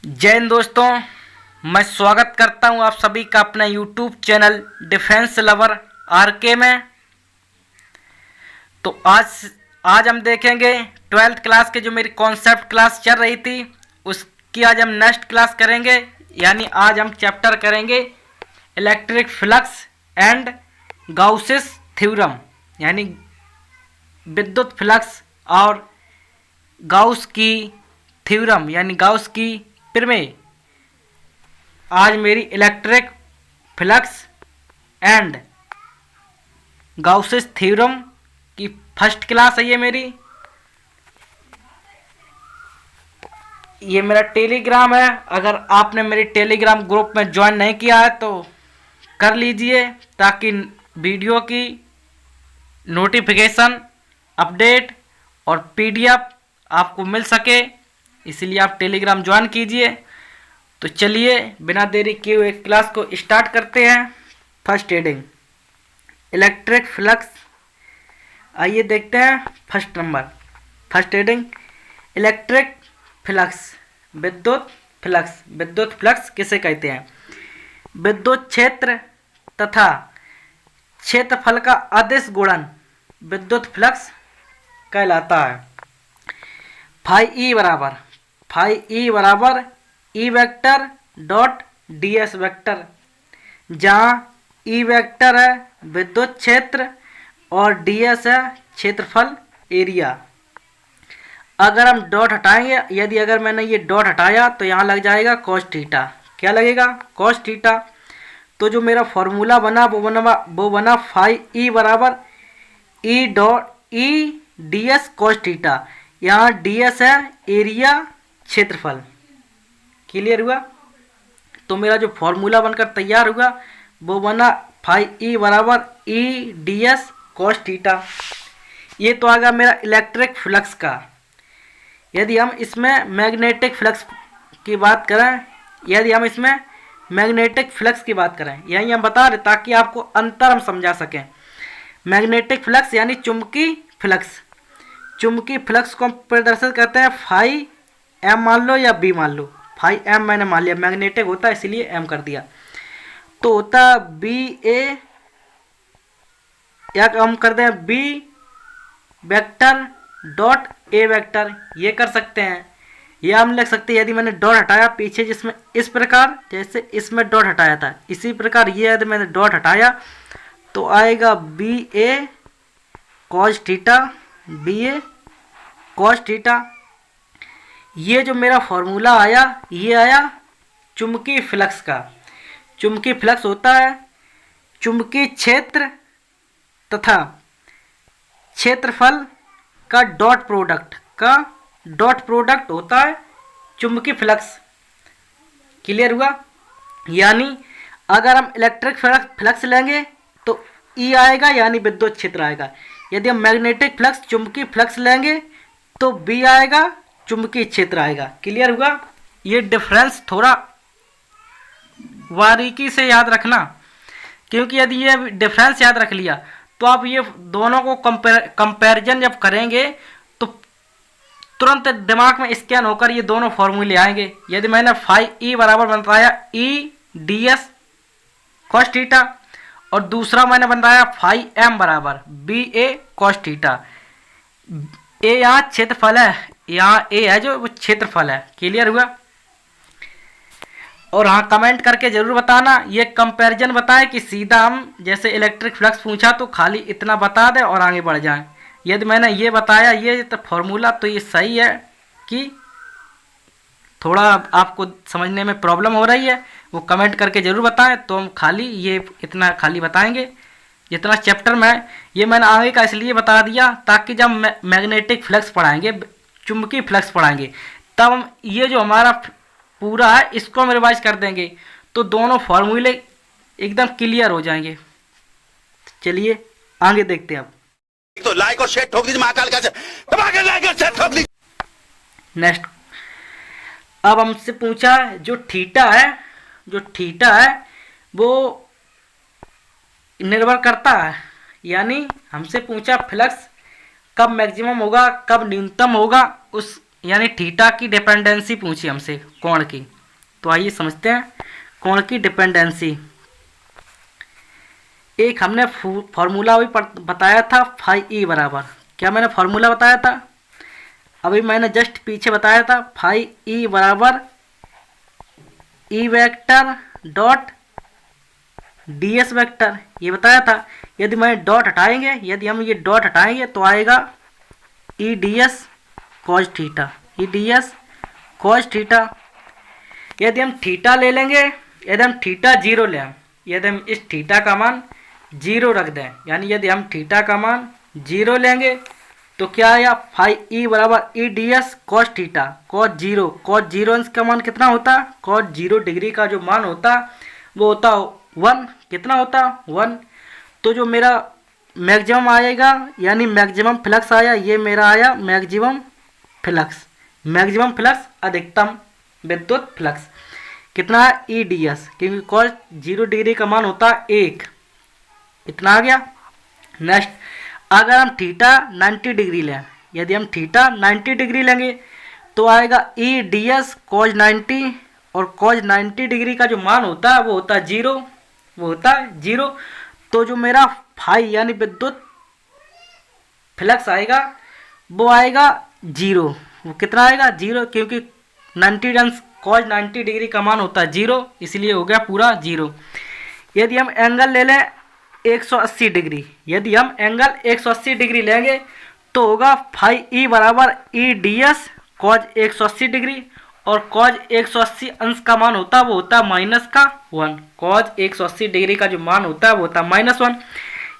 जय हिंद दोस्तों, मैं स्वागत करता हूं आप सभी का अपने YouTube channel Defence Lover RK में। तो आज हम देखेंगे 12th क्लास के जो मेरी कॉन्सेप्ट क्लास चल रही थी उसकी आज हम नेक्स्ट क्लास करेंगे। यानी आज हम चैप्टर करेंगे इलेक्ट्रिक फ्लक्स एंड गाउसेस थ्योरम, यानी विद्युत फ्लक्स और गाउस की थ्योरम यानी गाउस की प्रमेय। आज मेरी इलेक्ट्रिक फ्लक्स एंड गाउसेस थ्योरम की फर्स्ट क्लास है ये मेरी। ये मेरा टेलीग्राम है, अगर आपने मेरे टेलीग्राम ग्रुप में ज्वाइन नहीं किया है तो कर लीजिए ताकि वीडियो की नोटिफिकेशन, अपडेट और पीडीएफ आपको मिल सके, इसलिए आप टेलीग्राम ज्वाइन कीजिए। तो चलिए बिना देरी किए हुए क्लास को स्टार्ट करते हैं। First heading electric flux. आइए देखते हैं first number, first heading electric flux, विद्युत फ्लक्स। विद्युत फ्लक्स किसे कहते हैं? विद्युत क्षेत्र तथा क्षेत्रफल का अदिश गुणन विद्युत फ्लक्स कहलाता है। फाई बराबर E vector dot D S vector, जहाँ ई वेक्टर है विद्युत क्षेत्र और डी एस है क्षेत्रफल एरिया। अगर हम डॉट हटाएंगे, यदि अगर मैंने ये डॉट हटाया तो यहाँ लग जाएगा कॉस थीटा। क्या लगेगा? Cos theta. तो जो मेरा फॉर्मूला बना वो बना फाई ई बराबर E D S cos theta. यहाँ डी एस है एरिया क्षेत्रफल। क्लियर हुआ? तो मेरा जो फॉर्मूला बनकर तैयार हुआ वो बना फाई ई बराबर E D S cos theta. ये तो आ गया मेरा इलेक्ट्रिक फ्लक्स का। यदि हम इसमें मैग्नेटिक फ्लक्स की बात करें, यही हम बता रहे ताकि आपको अंतर हम समझा सकें। मैग्नेटिक फ्लक्स यानी चुंबकीय फ्लक्स। चुंबकीय फ्लक्स को हम प्रदर्शित करते हैं फाई एम मान लो या बी मान लो। फाई एम मैंने मान लिया, मैग्नेटिक होता है इसलिए एम कर दिया। तो होता बी ए, या हम कर दें B vector dot A vector, ये कर सकते हैं। या हम लिख सकते हैं यदि मैंने डॉट हटाया पीछे, जिसमें इस प्रकार जैसे इसमें डॉट हटाया था, इसी प्रकार ये यदि मैंने डॉट हटाया तो आएगा बी ए कॉस थीटा, बी ए कॉस थीटा। ये जो मेरा फॉर्मूला आया ये आया चुंबकीय फ्लक्स का। चुंबकीय फ्लक्स होता है चुंबकीय क्षेत्र तथा क्षेत्रफल का डॉट प्रोडक्ट होता है चुंबकीय फ्लक्स। क्लियर हुआ? यानी अगर हम इलेक्ट्रिक फ्लक्स लेंगे तो ई आएगा यानी विद्युत क्षेत्र आएगा। यदि हम मैग्नेटिक फ्लक्स चुंबकीय फ्लक्स लेंगे तो बी आएगा चुंबकीय क्षेत्र आएगा। क्लियर हुआ? ये डिफरेंस थोड़ा बारीकी से याद रखना, क्योंकि यदि ये डिफरेंस याद रख लिया तो आप ये दोनों को कंपैरिजन जब करेंगे तो तुरंत दिमाग में स्कैन होकर ये दोनों फॉर्मूले आएंगे। यदि मैंने फाई ई बराबर बताया E D S cos theta और दूसरा मैंने बताया फाई एम बराबर बी ए कॉस थीटा। ए यहाँ क्षेत्रफल है, यहाँ ए है जो वो क्षेत्रफल है। क्लियर हुआ? और हाँ, कमेंट करके जरूर बताना ये कंपैरिजन बताएं कि सीधा हम जैसे इलेक्ट्रिक फ्लक्स पूछा तो खाली इतना बता दें और आगे बढ़ जाएं। यदि मैंने ये बताया ये तो फॉर्मूला तो ये सही है कि थोड़ा आपको समझने में प्रॉब्लम हो रही है, वो कमेंट करके ज़रूर बताएं। तो हम खाली ये इतना खाली बताएंगे जितना चैप्टर में, ये मैंने आगे का इसलिए बता दिया ताकि जब मैग्नेटिक फ्लक्स पढ़ाएंगे, चुंबकीय फ्लक्स पढ़ाएंगे, तब हम ये जो हमारा पूरा है इसको हम रिवाइज कर देंगे तो दोनों फॉर्मूले एकदम क्लियर हो जाएंगे। चलिए आगे देखते हैं। अब तो लाइक और शेयर ठोक दीजिए, महाकाल का लाइक और शेयर ठोक दीजिए। नेक्स्ट, अब हमसे पूछा जो थीटा है वो निर्भर करता है, यानी हमसे पूछा फ्लक्स कब मैक्सिमम होगा कब न्यूनतम होगा, उस यानी थीटा की डिपेंडेंसी पूछी हमसे कोण की। तो आइए समझते हैं कोण की डिपेंडेंसी। एक हमने फॉर्मूला भी बताया था फाई ई बराबर, क्या मैंने फॉर्मूला बताया था? अभी मैंने जस्ट पीछे बताया था फाई ई बराबर E vector dot D S vector, ये बताया था। यदि मैं डॉट हटाएंगे, यदि हम ये डॉट हटाएंगे तो आएगा E D S cos theta, E D S cos theta. यदि हम थीटा ले लेंगे, यदि हम थीटा जीरो लें, यदि हम इस थीटा का मान जीरो रख दें, यानी यदि हम थीटा का मान जीरो लेंगे तो क्या आया फाई ई बराबर E D S cos theta cos zero. Cos zero अंश का मान कितना होता? कॉस जीरो डिग्री का जो मान होता वो होता 1। कितना होता? 1। तो जो मेरा मैक्सिमम आएगा यानी मैक्सिमम फ्लक्स आया, ये मेरा आया मैक्सिमम फ्लक्स। मैक्सिमम फ्लक्स अधिकतम विद्युत फ्लक्स कितना है? ई डी एस, क्योंकि कॉस जीरो डिग्री का मान होता है 1। इतना आ गया। नेक्स्ट, अगर हम थीटा 90 डिग्री लें, यदि हम थीटा 90 डिग्री लेंगे तो आएगा ई डी एस कॉज 90, और कॉज 90 डिग्री का जो मान होता है वो होता है 0, वो होता है 0। तो जो मेरा फाई यानी विद्युत फ्लक्स आएगा वो आएगा 0। वो कितना आएगा? 0, क्योंकि 90 अंश कॉज 90 डिग्री का मान होता है 0, इसलिए हो गया पूरा 0। यदि हम एंगल ले लें 180 डिग्री, यदि हम एंगल 180 डिग्री लेंगे तो होगा फाई ई बराबर E D S cause 180 degree, और कॉज 180 अंश का मान होता है वो होता है माइनस का 1। कॉज 180 डिग्री का जो मान होता है वो होता है -1।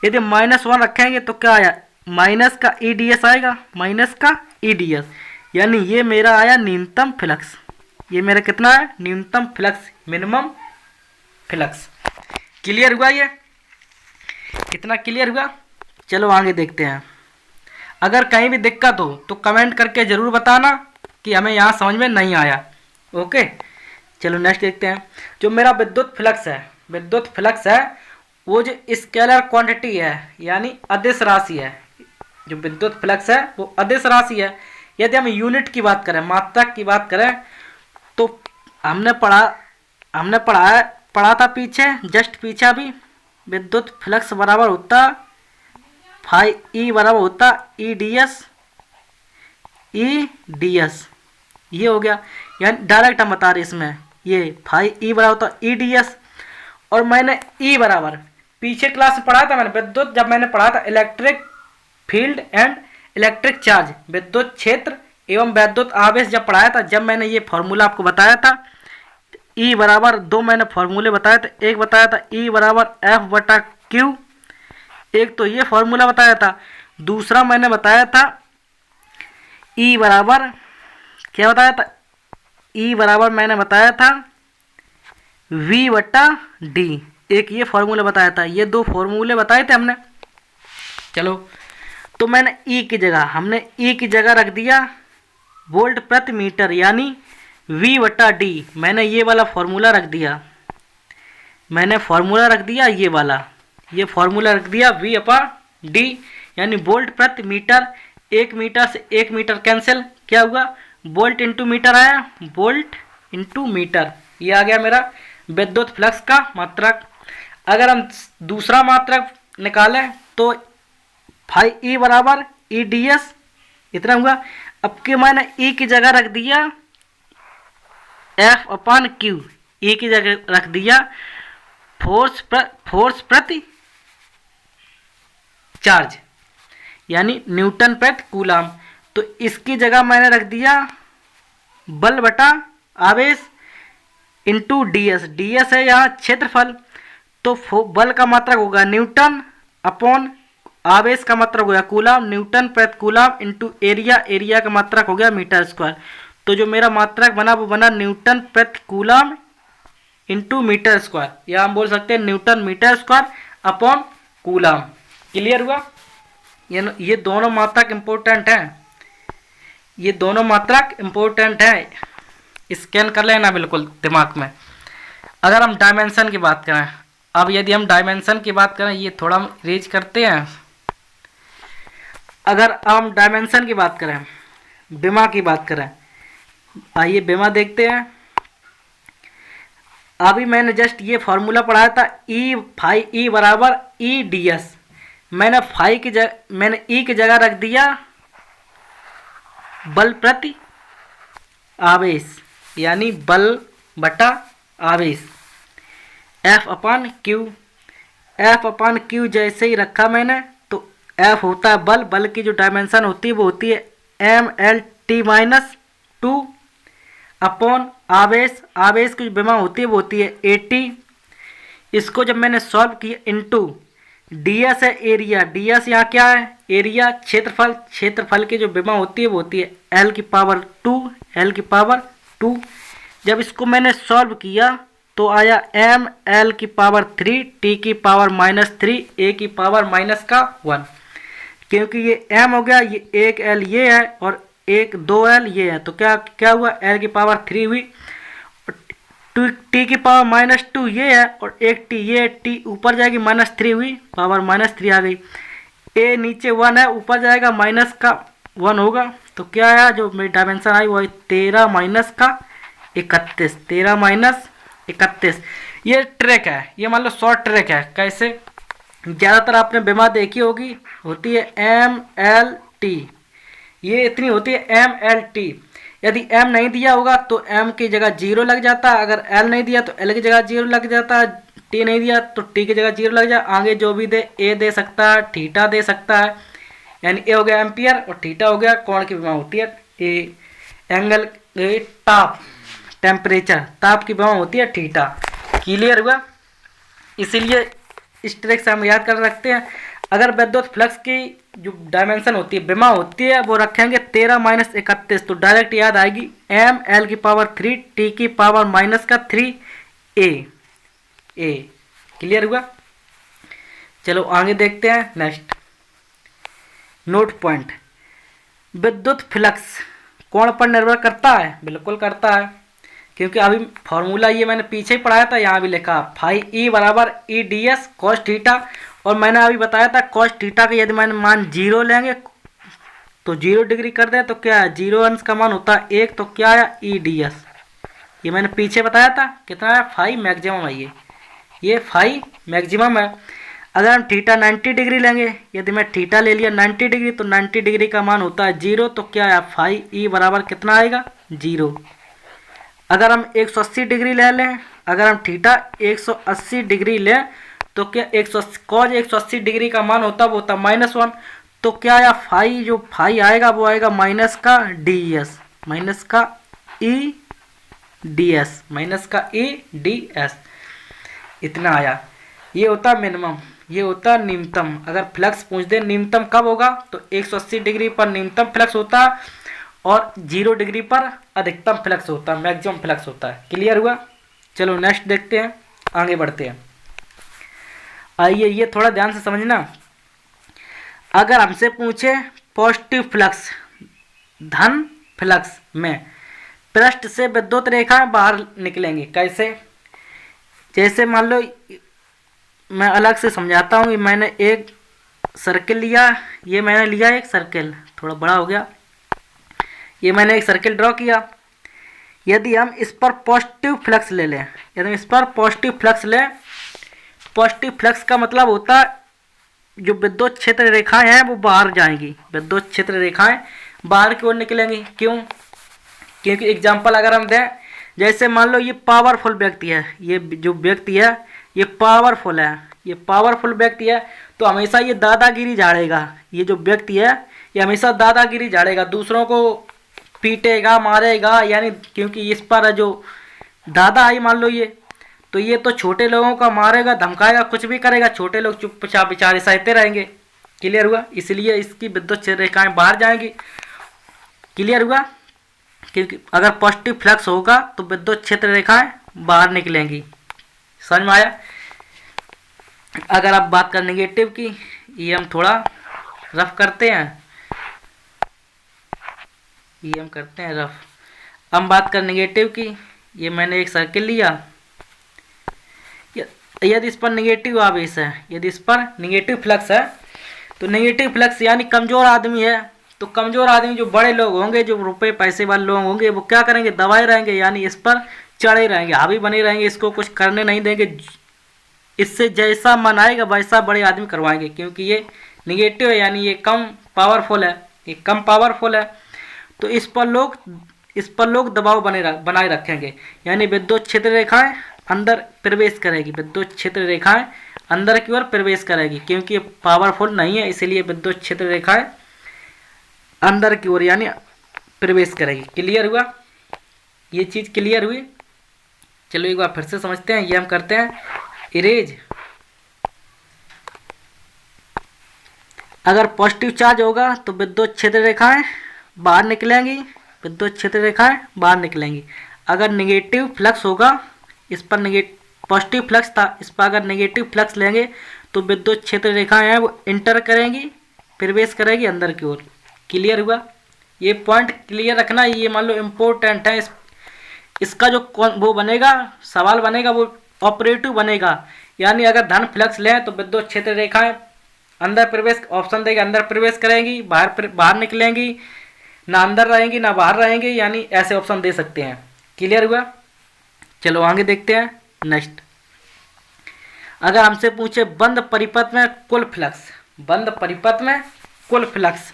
यदि -1 रखेंगे तो क्या आया? माइनस का ई डी एस आएगा, माइनस का ई डी एस, यानी ये मेरा आया न्यूनतम फ्लक्स। ये मेरा कितना है? न्यूनतम फ्लक्स, मिनिमम फ्लक्स। क्लियर हुआ? ये कितना क्लियर हुआ? चलो आगे देखते हैं। अगर कहीं भी दिक्कत हो तो कमेंट करके ज़रूर बताना कि हमें यहाँ समझ में नहीं आया। ओके, चलो नेक्स्ट देखते हैं। जो मेरा विद्युत फ्लक्स है, विद्युत फ्लक्स है वो जो स्केलर क्वांटिटी है यानी अदिश राशि है। जो विद्युत फ्लक्स है वो अदिश राशि है। यदि हम यूनिट की बात करें, मात्रक की बात करें, तो हमने पढ़ा था पीछे, जस्ट पीछे भी, विद्युत फ्लक्स बराबर होता फाई ई बराबर होता E D S, E D S. ये हो गया, यानी डायरेक्ट हम बता रहे इसमें, ये फाई ई बराबर होता ई डी एस। और मैंने ई बराबर पीछे क्लास में पढ़ा था मैंने विद्युत, जब मैंने पढ़ा था electric field and electric charge, विद्युत क्षेत्र एवं विद्युत आवेश जब पढ़ाया था, जब मैंने ये फॉर्मूला आपको बताया था ई बराबर 2 मैंने फॉर्मूले बताए थे। एक बताया था ई बराबर एफ बटा क्यू, एक तो ये फॉर्मूला बताया था। दूसरा मैंने बताया था ई बराबर, क्या बताया था? ई बराबर मैंने बताया था वी बटा डी, एक ये फॉर्मूला बताया था। ये 2 फॉर्मूले बताए थे हमने। चलो, तो मैंने ई की जगह, हमने ई की जगह रख दिया वोल्ट प्रति मीटर यानी V बटा डी। मैंने ये वाला फॉर्मूला रख दिया, मैंने फॉर्मूला रख दिया ये वाला, ये फॉर्मूला रख दिया V अपॉन डी यानी वोल्ट प्रति मीटर। 1 मीटर से 1 मीटर कैंसिल, क्या हुआ? वोल्ट इंटू मीटर आया, वोल्ट इंटू मीटर। ये आ गया मेरा विद्युत फ्लक्स का मात्रक। अगर हम दूसरा मात्रक निकालें तो फाई ई बराबर ई डी एस, इतना हुआ। अब के मैंने ई की जगह रख दिया एफ अपॉन क्यू, ए की जगह रख दिया फोर्स प्रति चार्ज यानी न्यूटन प्रति कूलाम। तो इसकी जगह मैंने रख दिया बल बटा आवेश into D S. D S है यहाँ क्षेत्रफल, तो बल का मात्रक होगा न्यूटन अपॉन आवेश का मात्रक होगा कूलाम, न्यूटन प्रति कूलाम इंटू एरिया, एरिया का मात्रक हो गया मीटर स्क्वायर। तो जो मेरा मात्रक बना वो बना न्यूटन प्रति कूलाम इंटू मीटर स्क्वायर, या हम बोल सकते हैं newton metre square upon coulomb. Clear हुआ? ये दोनों मात्रक इम्पोर्टेंट हैं, ये दोनों मात्रक इम्पोर्टेंट हैं, स्कैन कर लेना बिल्कुल दिमाग में। अगर हम डायमेंशन की बात करें, अब यदि हम डायमेंशन की बात करें, ये थोड़ा हम रेज करते हैं। अगर हम डायमेंशन की बात करें, बीमा की बात करें, आइए बेमा देखते हैं। अभी मैंने जस्ट ये फॉर्मूला पढ़ाया था, ई फाई ई बराबर ई डी एस। मैंने फाई की जगह मैंने ई की जगह रख दिया बल प्रति आवेश, यानी बल बटा आवेश, एफ अपान क्यू। एफ अपान क्यू जैसे ही रखा मैंने तो एफ होता है बल, बल की जो डायमेंशन होती है वो होती है M L T minus two upon आवेश, आवेश की जो विमा होती है वो होती है ए टी। इसको जब मैंने सॉल्व किया इनटू डी एस है एरिया, डी एस यहाँ क्या है एरिया, क्षेत्रफल, क्षेत्रफल की जो विमा होती है वो होती है एल की पावर टू, एल की पावर टू। जब इसको मैंने सॉल्व किया तो आया एम एल की पावर थ्री, टी की पावर माइनस थ्री, ए की पावर माइनस का वन। क्योंकि ये एम हो गया, ये एक एल ये है और एक दो एल ये है, तो क्या क्या हुआ एल की पावर थ्री हुई, टू टी की पावर माइनस टू ये है और एक टी, ये टी ऊपर जाएगी माइनस थ्री हुई, पावर माइनस थ्री आ गई। ए नीचे वन है, ऊपर जाएगा माइनस का वन होगा, तो क्या आया जो मेरी डायमेंशन आई वो 13 माइनस का 31, 13 माइनस 31। ये ट्रैक है, ये मान लो शॉर्ट ट्रैक है। कैसे, ज़्यादातर आपने बीमा देखी होगी, होती है एम एल टी, ये इतनी होती है एम एल टी। यदि m नहीं दिया होगा तो m की जगह जीरो लग जाता है, अगर l नहीं दिया तो l की जगह जीरो लग जाता है, t नहीं दिया तो t की जगह जीरो लग जाए, आगे जो भी दे a दे सकता है, थीटा दे सकता है, यानी a हो गया एम्पियर और थीटा हो गया कोण की विमा होती है, ए एंगल ताप, टेम्परेचर, ताप की विमा होती है थीटा। क्लियर हुआ, इसीलिए इस ट्रिक से हम याद कर रखते हैं। अगर विद्युत फ्लक्स की जो डायमेंशन होती है विमा होती है वो रखेंगे 13 माइनस 31, तो डायरेक्ट याद आएगी एम एल की पावर 3 टी की पावर माइनस का 3 ए। क्लियर हुआ, चलो आगे देखते हैं। नेक्स्ट नोट पॉइंट, विद्युत फ्लक्स कोण पर निर्भर करता है, बिल्कुल करता है, क्योंकि अभी फॉर्मूला ये मैंने पीछे ही पढ़ाया था, यहाँ भी लिखा फाई ई बराबर E D S cos theta, और मैंने अभी बताया था कॉस थीटा का यदि मैंने मान जीरो लेंगे तो 0 डिग्री कर दें तो क्या है, जीरो अंश का मान होता है एक, तो क्या है ई डी एस, ये मैंने पीछे बताया था कितना है फाई मैक्सिमम है, ये फाई मैक्सिमम है। अगर हम थीटा 90 डिग्री लेंगे, यदि मैं थीटा ले लिया 90 डिग्री तो 90 डिग्री का मान होता है जीरो, तो क्या है फाई ई बराबर कितना आएगा जीरो। अगर हम 180 डिग्री ले लें, अगर हम थीटा 180 डिग्री लें तो क्या 180 कॉज 180 डिग्री का मान होता है वो होता -1, तो क्या आया फाई, जो फाई आएगा वो आएगा माइनस का डी एस, माइनस का ई डी एस, माइनस का ई डी एस, इतना आया। ये होता मिनिमम, ये होता न्यूनतम। अगर फ्लक्स पूछ दे न्यूनतम कब होगा तो 180 डिग्री पर न्यूनतम फ्लक्स होता है और 0 डिग्री पर अधिकतम फ्लक्स होता है, मैक्सिमम फ्लक्स होता है। क्लियर हुआ, चलो नेक्स्ट देखते हैं, आगे बढ़ते हैं। आइए ये थोड़ा ध्यान से समझना, अगर हमसे पूछे पॉजिटिव फ्लक्स, धन फ्लक्स में पृष्ठ से विद्युत रेखाएं बाहर निकलेंगी, कैसे, जैसे मान लो मैं अलग से समझाता हूँ। मैंने एक सर्किल लिया, ये मैंने लिया एक सर्किल, थोड़ा बड़ा हो गया, ये मैंने एक सर्किल ड्रॉ किया। यदि हम इस पर पॉजिटिव फ्लक्स ले लें, यदि हम इस पर पॉजिटिव फ्लक्स लें, पॉजिटिव फ्लक्स का मतलब होता है जो विद्युत क्षेत्र रेखाएं हैं वो बाहर जाएंगी, विद्युत क्षेत्र रेखाएं बाहर की ओर निकलेंगी। क्यों, क्योंकि एग्जांपल अगर हम दें, जैसे मान लो ये पावरफुल व्यक्ति है, ये जो व्यक्ति है ये पावरफुल है, ये पावरफुल व्यक्ति है, तो हमेशा ये दादागिरी झाड़ेगा, ये जो व्यक्ति है ये हमेशा दादागिरी झाड़ेगा, दूसरों को पीटेगा, मारेगा, यानी क्योंकि इस पर जो दादा आई मान लो ये, तो ये तो छोटे लोगों का मारेगा, धमकाएगा, कुछ भी करेगा, छोटे लोग चुपचाप बेचारे सहते रहेंगे। क्लियर हुआ, इसलिए इसकी विद्युत क्षेत्र रेखाएं बाहर जाएंगी। क्लियर हुआ, क्योंकि अगर पॉजिटिव फ्लक्स होगा तो विद्युत क्षेत्र रेखाएं बाहर निकलेंगी। समझ में आया। अगर आप बात करें नेगेटिव की, ये हम थोड़ा रफ करते हैं, ये हम करते हैं रफ। हम बात करें नेगेटिव की, ये मैंने एक सर्किल लिया, यदि इस पर नेगेटिव आवेश है, यदि इस पर नेगेटिव फ्लक्स है, तो नेगेटिव फ्लक्स यानी कमज़ोर आदमी है, तो कमज़ोर आदमी, जो बड़े लोग होंगे, जो रुपए पैसे वाले लोग होंगे, वो क्या करेंगे, दबाए रहेंगे, यानी इस पर चढ़े रहेंगे, हावी बने रहेंगे, इसको कुछ करने नहीं देंगे। इससे जैसा मन आएगा वैसा बड़े आदमी करवाएंगे, क्योंकि ये निगेटिव है, यानी ये कम पावरफुल है, ये कम पावरफुल है। तो इस पर लोग दबाव बनाए रखेंगे, यानी विद्युत क्षेत्र रेखाएं अंदर प्रवेश करेगी, विद्युत क्षेत्र रेखाएं अंदर की ओर प्रवेश करेगी, क्योंकि ये पावरफुल नहीं है, इसीलिए विद्युत क्षेत्र रेखाएं अंदर की ओर यानी प्रवेश करेगी। क्लियर हुआ, ये चीज़ क्लियर हुई। चलो एक बार फिर से समझते हैं। ये हम करते हैं इरेज। अगर पॉजिटिव चार्ज होगा तो विद्युत क्षेत्र रेखाएं बाहर निकलेंगी, विद्युत क्षेत्र रेखाएं बाहर निकलेंगी। अगर नेगेटिव फ्लक्स होगा, इस पर पॉजिटिव फ्लक्स था, इस पर अगर नेगेटिव फ्लक्स लेंगे तो विद्युत क्षेत्र रेखाएं हैं वो इंटर करेंगी, प्रवेश करेगी अंदर की ओर। क्लियर हुआ, ये पॉइंट क्लियर रखना, ये मान लो इम्पोर्टेंट है। इसका जो वो बनेगा, सवाल बनेगा, वो ऑपरेटिव बनेगा, यानी अगर धन फ्लक्स लें तो विद्युत क्षेत्र रेखाएं अंदर प्रवेश, ऑप्शन देगा अंदर प्रवेश करेंगी, बाहर निकलेंगी, ना अंदर रहेंगी ना बाहर रहेंगी, यानी ऐसे ऑप्शन दे सकते हैं। क्लियर हुआ, चलो आगे देखते हैं नेक्स्ट। अगर हमसे पूछे बंद परिपथ में कुल फ्लक्स, बंद परिपथ में कुल फ्लक्स,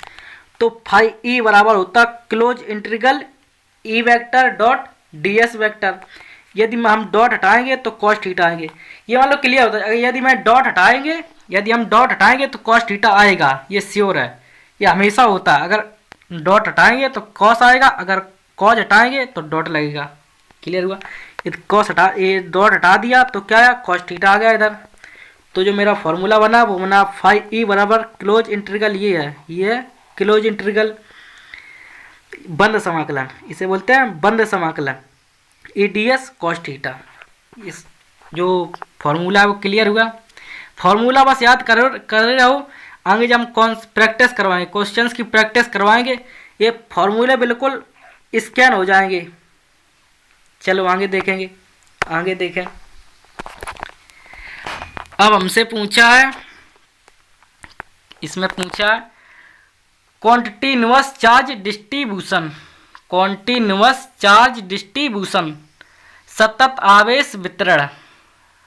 तो फाई ई बराबर होता close integral E vector dot D S vector. यदि हम डॉट हटाएंगे तो कॉस थीटा आएंगे, ये मान लो क्लियर होता है। यदि हम डॉट हटाएंगे तो कॉस थीटा आएगा, ये श्योर है, ये हमेशा होता है। अगर डॉट हटाएंगे तो कॉस आएगा, अगर कॉस हटाएंगे तो डॉट लगेगा। क्लियर हुआ, ये डॉट हटा दिया तो क्या है, कॉस थीटा आ गया इधर। तो जो मेरा फॉर्मूला बना वो बना फाई ई बराबर क्लोज इंटीग्रल, ये है, ये क्लोज इंटीग्रल बंद समाकलन, इसे बोलते हैं बंद समाकलन, E D S cos theta. इस जो फॉर्मूला है वो क्लियर हुआ। फॉर्मूला बस याद कर रहो, आगे जब हम प्रैक्टिस करवाएंगे, क्वेश्चंस की प्रैक्टिस करवाएंगे, ये फॉर्मूले बिल्कुल स्कैन हो जाएंगे। चलो आगे देखेंगे, आगे देखें। अब हमसे पूछा है, इसमें पूछा है continuous charge distribution, continuous charge distribution, सतत आवेश वितरण।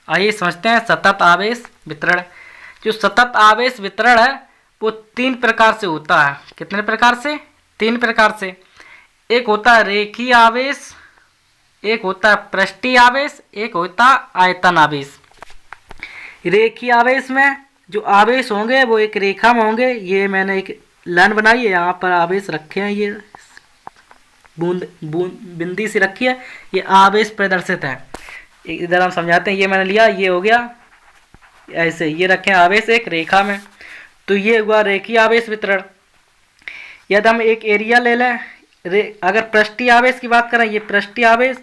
आइए समझते हैं सतत आवेश वितरण। जो सतत आवेश वितरण है वो 3 प्रकार से होता है। कितने प्रकार से? 3 प्रकार से। एक होता है रेखीय आवेश, एक होता है पृष्ठीय आवेश, एक होता है आयतन आवेश। रेखीय आवेश में जो आवेश होंगे वो एक रेखा में होंगे। ये मैंने एक लाइन बनाई है, यहाँ पर आवेश रखे हैं, ये बिंदी से रखी है, ये आवेश प्रदर्शित है। इधर हम समझाते हैं, ये मैंने लिया, ये हो गया ऐसे, ये रखे हैं आवेश एक रेखा में, तो ये हुआ रेखीय आवेश वितरण। यदि हम एक एरिया ले लें, अगर पृष्ठीय आवेश की बात करें, ये पृष्ठीय आवेश,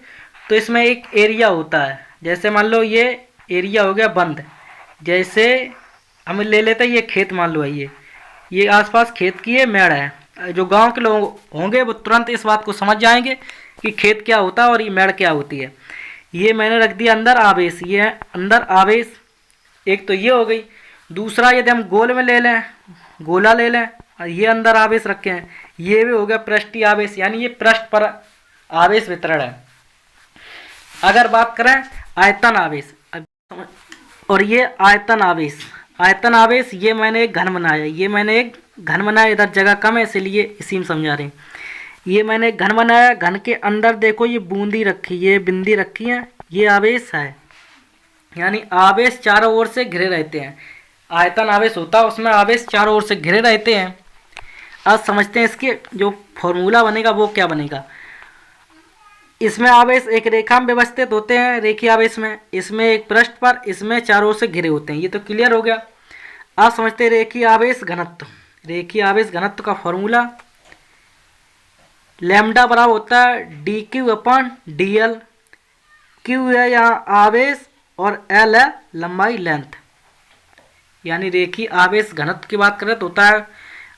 तो इसमें एक एरिया होता है। जैसे मान लो ये एरिया हो गया बंद, जैसे हम ले लेते हैं ये खेत, मान लो है ये आसपास खेत की ये मेड़ है। जो गांव के लोग होंगे वो तुरंत इस बात को समझ जाएंगे कि खेत क्या होता है और ये मेड़ क्या होती है। ये मैंने रख दिया अंदर आवेश, ये है अंदर आवेश, एक तो ये हो गई। दूसरा यदि हम गोल में ले लें, गोला ले लें, और ये अंदर आवेश रखे हैं, ये भी हो गया पृष्ठीय आवेश, यानी ये पृष्ठ पर आवेश वितरण है। अगर बात करें आयतन आवेश, और ये आयतन आवेश, आयतन आवेश, ये मैंने एक घन बनाया, ये मैंने एक घन बनाया, इधर जगह कम है इसलिए इसी में समझा रहे हैं। ये मैंने एक घन बनाया, घन के अंदर देखो ये बूंदी रखी, ये बिंदी रखी है, ये आवेश है, यानी आवेश चारों ओर से घिरे रहते हैं। आयतन आवेश होता है उसमें आवेश चारों ओर से घिरे रहते हैं। अब समझते हैं इसके जो फॉर्मूला बनेगा वो क्या बनेगा। इसमें आवेश एक रेखा में व्यवस्थित होते हैं, रेखीय आवेश में, इसमें एक पृष्ठ पर, इसमें चारों ओर से घिरे होते हैं। ये तो क्लियर हो गया। आप समझते हैं रेखीय आवेश घनत्व। रेखीय आवेश घनत्व का फॉर्मूला लैम्डा बराबर होता है D Q upon D L. Q है यहाँ आवेश और एल है लंबाई, लेंथ, यानी रेखीय आवेश घनत्व की बात करें तो होता है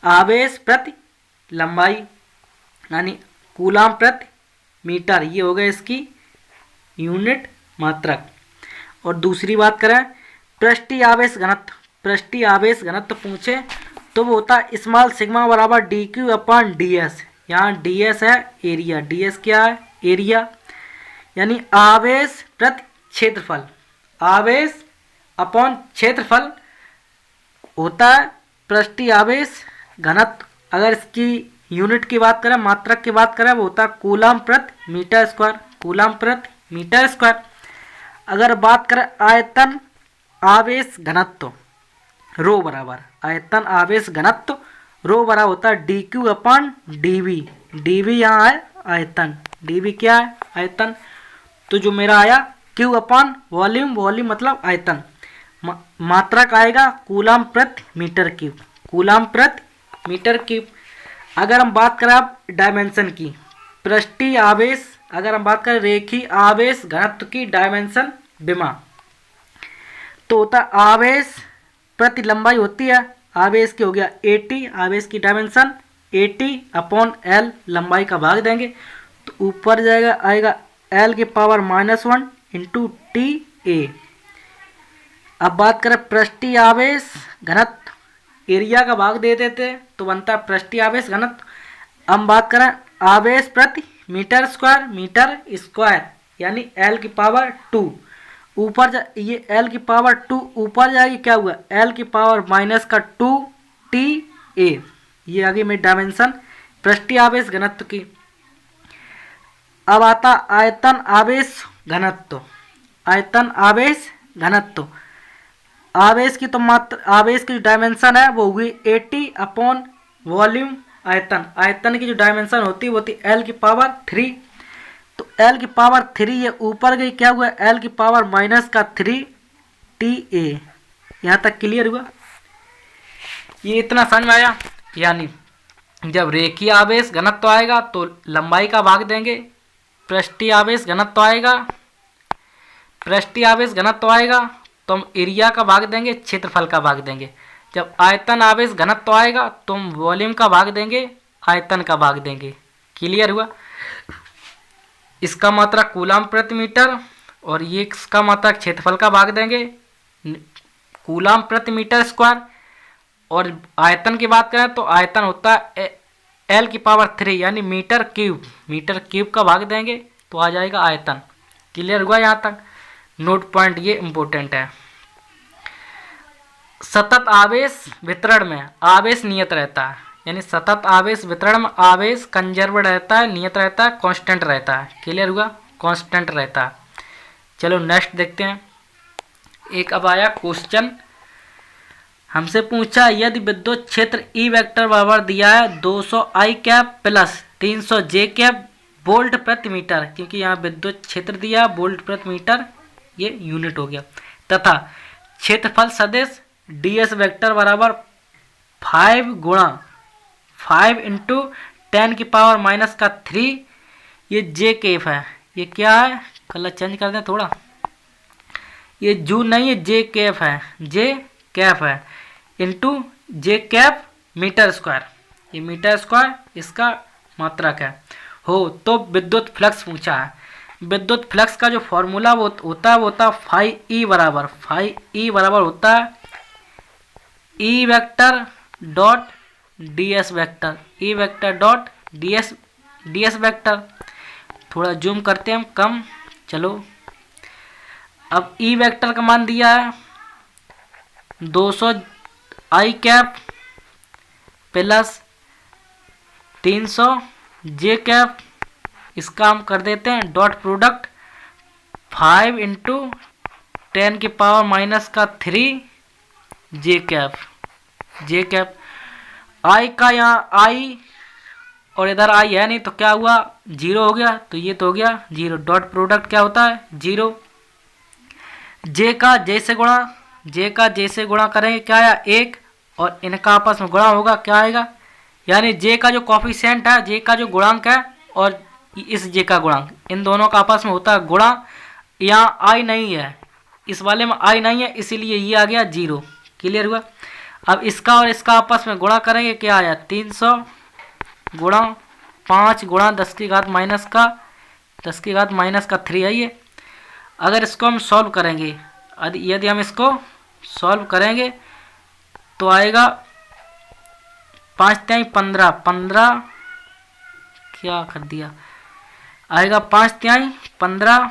आवेश प्रति लंबाई, यानी कूलाम प्रति मीटर, ये हो गया इसकी यूनिट मात्रक। और दूसरी बात करें पृष्ठीय आवेश घनत्व, पृष्ठीय आवेश घनत्व पूछे तो वो होता है स्मॉल सिग्मा बराबर D Q upon D S. यहाँ डी एस है एरिया, डी एस क्या है एरिया, यानी आवेश प्रति क्षेत्रफल, आवेश अपॉन क्षेत्रफल होता है पृष्ठीय आवेश घनत्व। अगर इसकी यूनिट की बात करें, मात्रक की बात करें, वो होता है कूलम प्रति मीटर स्क्वायर, कूलम प्रति मीटर स्क्वायर। अगर बात करें आयतन आवेश घनत्व रो बराबर, आयतन आवेश घनत्व रो बराबर होता है D Q upon D V. D V यहाँ है आयतन, डी वी क्या है आयतन, तो जो मेरा आया क्यू अपॉन वॉल्यूम, वॉल्यूम मतलब आयतन, मात्रक आएगा कूलम प्रति मीटर क्यूब, कूलम प्रति मीटर क्यूब। अगर हम बात करें अब डायमेंशन की, पृष्ठीय आवेश, अगर हम बात करें रेखीय आवेश घनत्व की डायमेंशन विमा, तो होता आवेश प्रति लंबाई होती है, आवेश की हो गया 80, आवेश की डायमेंशन 80 अपॉन एल, लंबाई का भाग देंगे तो ऊपर जाएगा आएगा एल की पावर -1 इंटू टी ए। अब बात करें पृष्ठीय आवेश घनत्व, एरिया का भाग दे देते तो बनता है पृष्ठीय आवेश घनत्व। हम बात करें आवेश प्रति मीटर स्क्वायर, मीटर स्क्वायर यानी एल की पावर 2, ऊपर ये एल की पावर 2 ऊपर जाएगी, क्या हुआ एल की पावर -2 टी ए, ये आगे मेरी डायमेंशन पृष्ठीय आवेश घनत्व की। अब आता आयतन आवेश घनत्व, आयतन आवेश घनत्व, आवेश की तो मात्र आवेश की जो डायमेंशन है वो हुई 80 अपॉन वॉल्यूम आयतन, आयतन की जो डायमेंशन होती है वो होती एल की पावर 3, तो एल की पावर 3 ये ऊपर गई, क्या हुआ एल की पावर -3 टी ए। यहाँ तक क्लियर हुआ, ये इतना समझ में आया। यानी जब रेखीय आवेश घनत्व आएगा तो लंबाई का भाग देंगे, पृष्ठीय आवेश घनत्व आएगा, पृष्ठीय आवेश घनत्व आएगा तो हम एरिया का भाग देंगे, क्षेत्रफल का भाग देंगे। जब आयतन आवेश घनत्व आएगा तो हम वॉल्यूम का भाग देंगे, आयतन का भाग देंगे। क्लियर हुआ, इसका मात्रा कूलम प्रति मीटर और ये इसका मात्रा क्षेत्रफल का भाग देंगे कूलम प्रति मीटर स्क्वायर। और आयतन की बात करें तो आयतन होता है एल की पावर 3 यानी मीटर क्यूब, मीटर क्यूब का भाग देंगे तो आ जाएगा आयतन। क्लियर हुआ, यहाँ तक नोट पॉइंट ये इम्पोर्टेंट है। सतत आवेश वितरण में आवेश नियत रहता है, यानी सतत आवेश वितरण में आवेश कंजर्व रहता है, नियत रहता है, कांस्टेंट रहता है। क्लियर हुआ, कांस्टेंट रहता है। चलो नेक्स्ट देखते हैं। एक अब आया क्वेश्चन, हमसे पूछा यदि विद्युत क्षेत्र ई वेक्टर बराबर दिया है 200 आई कैप प्लस 300 जे कैप वोल्ट प्रति मीटर, क्योंकि यहाँ विद्युत क्षेत्र दिया वोल्ट प्रति मीटर ये यूनिट हो गया, तथा क्षेत्रफल सदिश ds वेक्टर बराबर 5 गुणा 5 इंटू 10 की पावर -3, ये जे कैप है, ये क्या है कलर चेंज कर दें थोड़ा, ये जून नहीं है जे कैप है, जे कैप है इंटू जे कैप मीटर स्क्वायर, ये मीटर स्क्वायर इसका मात्रक है हो। तो विद्युत फ्लक्स पूछा है, विद्युत फ्लक्स का जो फॉर्मूला वो होता है फाई बराबर होता है E vector dot D S vector, E vector dot D S vector. थोड़ा जूम करते हैं हम कम, चलो अब ई वेक्टर का मान दिया है 200 आई कैप प्लस 300 जे कैप, इसका हम कर देते हैं डॉट प्रोडक्ट 5 इंटू 10 की पावर -3 जे कैप। आई का यहाँ आई और इधर आई है नहीं तो क्या हुआ 0 हो गया, तो ये तो हो गया 0, डॉट प्रोडक्ट क्या होता है 0। जे का जैसे गुणा करेंगे क्या आया 1, और इनका आपस में गुणा होगा क्या आएगा, यानी जे का जो कॉफिशिएंट है, जे का जो गुणांक है और इस जे का गुणांक, इन दोनों का आपस में होता है गुणा। यहाँ आई नहीं है, इस वाले में आई नहीं है, इसीलिए ये आ गया 0। क्लियर हुआ। अब इसका और इसका आपस में गुणा करेंगे क्या आया 300 गुणा 5 गुणा 10 की घात -3 है ये। अगर इसको हम सॉल्व करेंगे, यदि हम इसको सॉल्व करेंगे तो आएगा 5 तिहाई 15, 15 क्या कर दिया, आएगा 5 तिहाई 15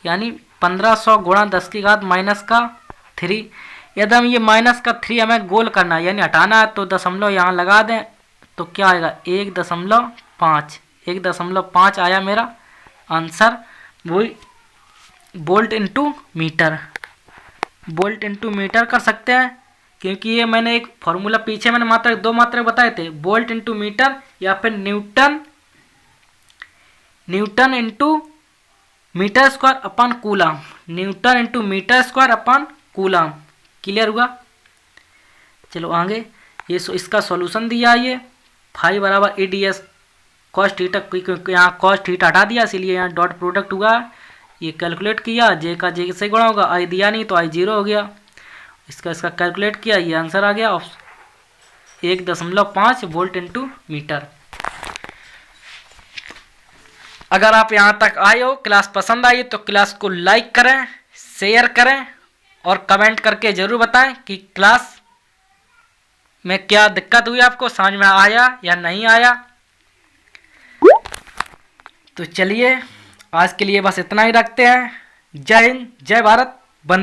यानी 1500 गुणा 10 की घात माइनस का 3। यदि हम ये माइनस का 3 हमें गोल करना है यानी हटाना है तो दशमलव यहाँ लगा दें तो क्या आएगा 1.5, 1.5 आया मेरा आंसर। वही volt into metre, volt into metre कर सकते हैं क्योंकि ये मैंने एक फॉर्मूला पीछे मैंने मात्रक 2 मात्रक बताए थे, वोल्ट इंटू मीटर या फिर newton into metre square upon coulomb, newton into metre square upon coulomb. Clear हुआ। चलो आगे ये इसका सॉल्यूशन दिया, ये फाई बराबर A D S cos theta, क्योंकि यहाँ कॉस थीटा हटा दिया इसीलिए यहाँ डॉट प्रोडक्ट हुआ। ये कैलकुलेट किया, जे का जे से गुणा होगा, आई दिया नहीं तो आई 0 हो गया। इसका कैलकुलेट किया, ये आंसर आ गया 1.5 वोल्ट इंटू मीटर। अगर आप यहाँ तक आए हो, क्लास पसंद आई तो क्लास को लाइक करें, शेयर करें और कमेंट करके ज़रूर बताएं कि क्लास में क्या दिक्कत हुई, आपको समझ में आया या नहीं आया। तो चलिए आज के लिए बस इतना ही रखते हैं। जय हिंद, जय भारत, वंदे।